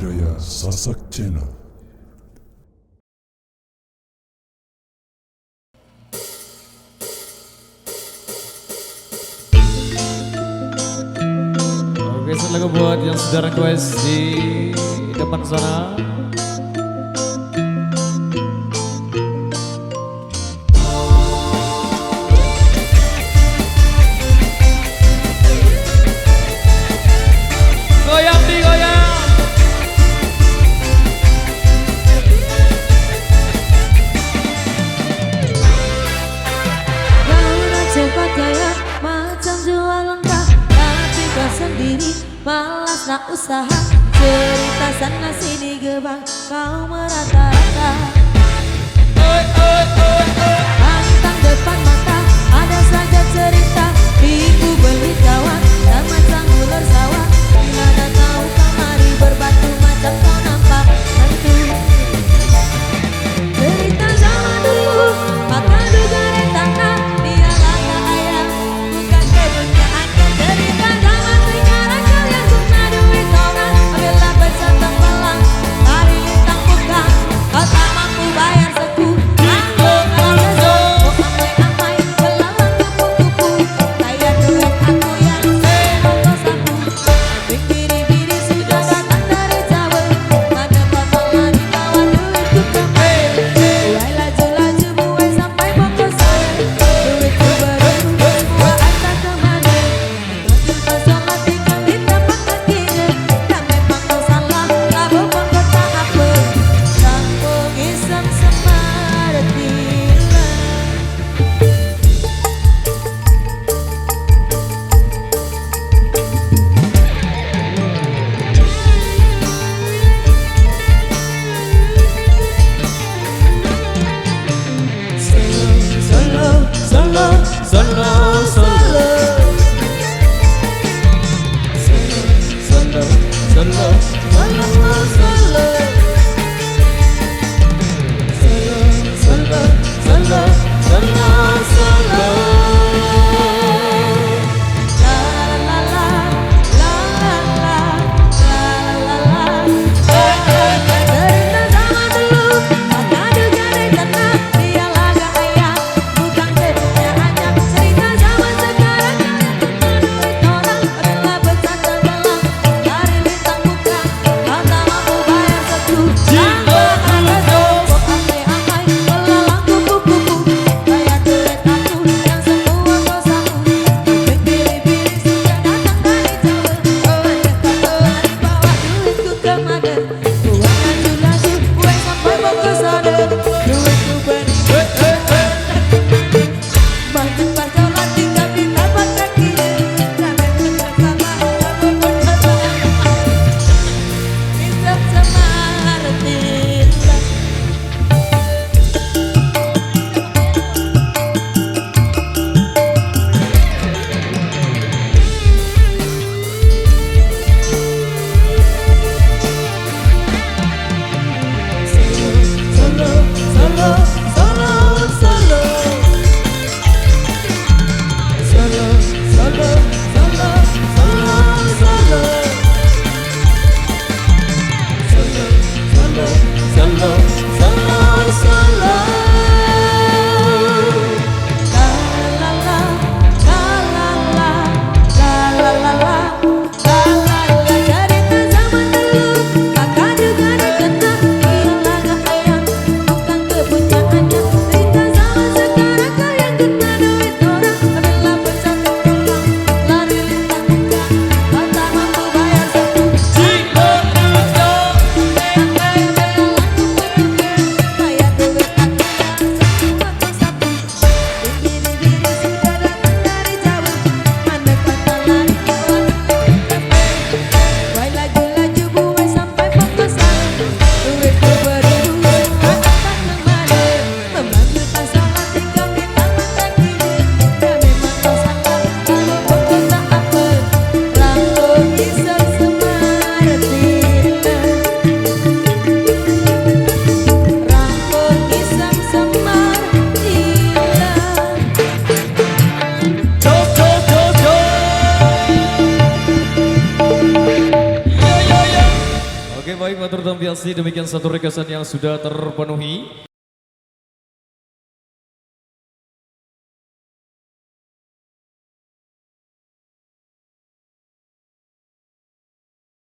budaya Sasak Channel. Oke, lagu buat yang sudah request di depan sana. Goyang digoyang. Kau nak cepat kaya macam jual lengkap, tapi kau sendiri malas nak usaha. Cerita sana sini gebang kau merata-rata. Pantang depan mata ada saja cerita. Ibu beli kawan dan macam ular sawah. Mana tahu kamari berbatu macam kau nampak hantu. Cerita zaman dulu maka duga retakan. Dia kata ayah bukan kebenyaannya. Cerita zaman sekarang kalian guna duit orang. Ambillah bersantang malang tarik lintang bukan. Kau tak mampu bayar seku. Anggur kalau sesu kau amai-amai belalang kupu-kupu. Baik, Matur Tampiasi, demikian satu requestan yang sudah terpenuhi.